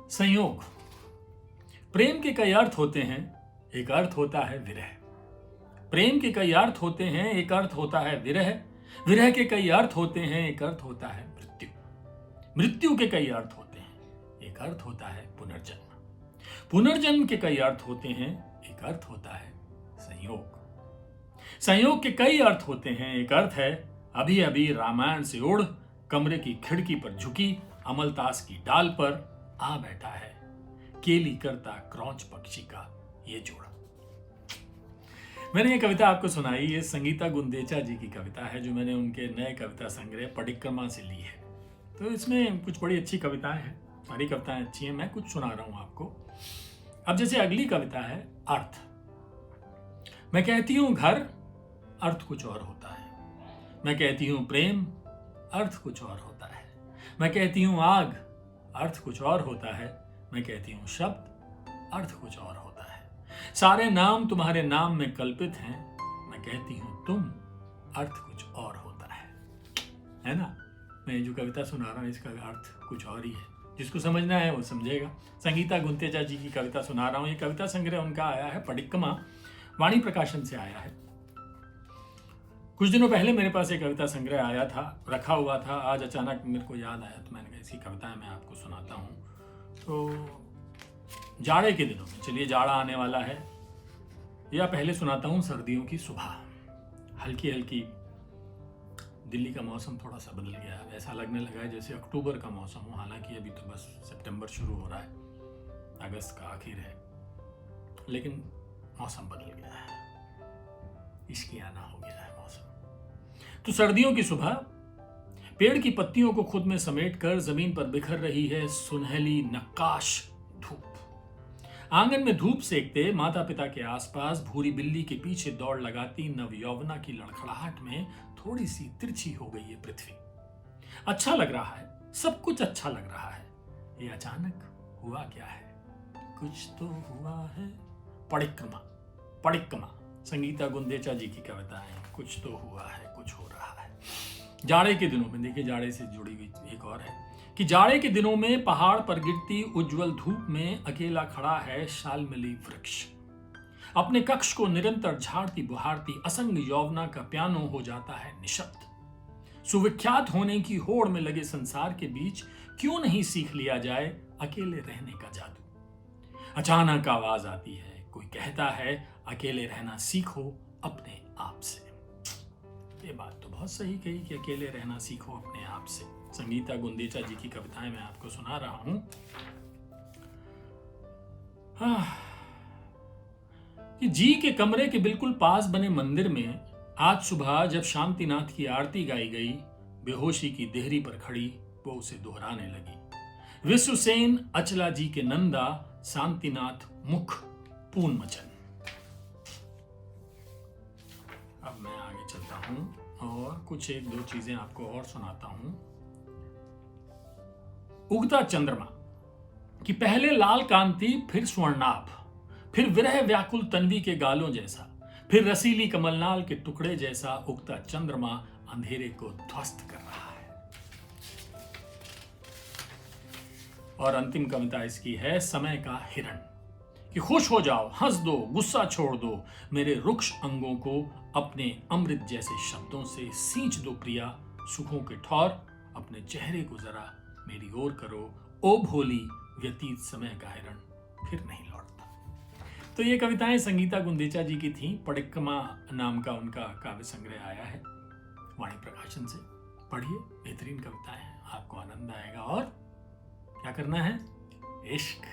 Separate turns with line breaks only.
संयोग। प्रेम के कई अर्थ होते हैं, एक अर्थ होता है विरह। प्रेम के कई अर्थ होते हैं, एक अर्थ होता है विरह। विरह के कई अर्थ होते हैं, एक अर्थ होता है मृत्यु। मृत्यु के कई अर्थ होते हैं, एक अर्थ होता है पुनर्जन्म। पुनर्जन्म के कई अर्थ होते हैं, एक अर्थ होता है संयोग। संयोग के कई अर्थ होते हैं, एक अर्थ है अभी अभी रामायण से उड़ कमरे की खिड़की पर झुकी अमलतास की डाल पर आ बैठा है केली करता क्रौच पक्षी का ये जोड़ा। मैंने ये कविता आपको सुनाई, ये संगीता गुंदेचा जी की कविता है जो मैंने उनके नए कविता संग्रह परिक्रमा से ली है। तो इसमें कुछ बड़ी अच्छी कविताएं हैं, सारी कविताएं अच्छी हैं, मैं कुछ सुना रहा हूं आपको। अब जैसे अगली कविता है अर्थ। मैं कहती हूं घर, अर्थ कुछ और होता है। मैं कहती हूं प्रेम, अर्थ कुछ और होता है। मैं कहती हूं आग, अर्थ कुछ और होता है। मैं कहती हूं शब्द, अर्थ कुछ और होता है। सारे नाम तुम्हारे नाम में कल्पित हैं। मैं कहती हूं तुम, अर्थ कुछ और होता है ना। मैं जो कविता सुना रहा हूं इसका अर्थ कुछ और ही है, जिसको समझना है वो समझेगा। संगीता गुंदेचा जी की कविता सुना रहा हूं। ये कविता संग्रह उनका आया है परिक्रमा, वाणी प्रकाशन से आया है। कुछ दिनों पहले मेरे पास एक कविता संग्रह आया था, रखा हुआ था। आज अचानक मेरे को याद आया तो मैंने कहा इसकी कविताएं मैं आपको सुनाता हूँ। तो जाड़े के दिनों में, चलिए जाड़ा आने वाला है, या पहले सुनाता हूँ सर्दियों की सुबह। हल्की हल्की दिल्ली का मौसम थोड़ा सा बदल गया है, ऐसा लगने लगा है जैसे अक्टूबर का मौसम हो। हालांकि अभी तो बस सितंबर शुरू हो रहा है, अगस्त का आखिर है, लेकिन मौसम बदल गया है, इसकी आना हो गया है मौसम। तो सर्दियों की सुबह, पेड़ की पत्तियों को खुद में समेटकर जमीन पर बिखर रही है सुनहली नक्काश धूप। आंगन में धूप सेकते माता पिता के आसपास भूरी बिल्ली के पीछे दौड़ लगाती नवयौवना की लड़खड़ाहट में थोड़ी सी तिरछी हो गई है पृथ्वी। अच्छा लग रहा है, सब कुछ अच्छा लग रहा है। ये अचानक हुआ क्या है? कुछ तो हुआ है। परिक्रमा। परिक्रमा संगीता गुंदेचा जी की कविता है। कुछ तो हुआ है, कुछ हो रहा है। जाड़े के दिनों में, देखिए जाड़े से जुड़ी हुई एक और है कि जाड़े के दिनों में पहाड़ पर गिरती उज्जवल धूप में अकेला खड़ा है शालमली वृक्ष। अपने कक्ष को निरंतर झाड़ती बुहारती असंग यौवना का पियानो हो जाता है निशब्द। सुविख्यात होने की होड़ में लगे संसार के बीच क्यों नहीं सीख लिया जाए अकेले रहने का जादू। अचानक आवाज आती है, कोई कहता है अकेले रहना सीखो अपने आप से। ये बात तो बहुत सही कही कि अकेले रहना सीखो अपने आप से। संगीता गुंदेचा जी की कविताएं मैं आपको सुना रहा हूं। कि जी के कमरे के बिल्कुल पास बने मंदिर में आज सुबह जब शांतिनाथ की आरती गाई गई, बेहोशी की देहरी पर खड़ी वो उसे दोहराने लगी। विश्वसेन अचला जी के नंदा शांतिनाथ मुख पून मचन। अब मैं आगे चलता हूं और कुछ एक दो चीजें आपको और सुनाता हूं। उगता चंद्रमा कि पहले लाल कांति, फिर स्वर्णाभ, फिर विरह व्याकुल तन्वी के गालों जैसा, फिर रसीली कमलनाल के टुकड़े जैसा उगता चंद्रमा अंधेरे को ध्वस्त कर रहा है। और अंतिम कविता इसकी है समय का हिरण कि खुश हो जाओ, हंस दो, गुस्सा छोड़ दो, मेरे रुक्ष अंगों को अपने अमृत जैसे शब्दों से सींच दो प्रिया, सुखों के ठौर अपने चेहरे को जरा मेरी ओर करो, ओ भोली व्यतीत समय का हिरण फिर नहीं लौटता। तो ये कविताएं संगीता गुंदेचा जी की थी। परिक्रमा नाम का उनका काव्य संग्रह आया है वाणी प्रकाशन से। पढ़िए, बेहतरीन कविताएं हैं, आपको आनंद आएगा। और क्या करना है? इश्क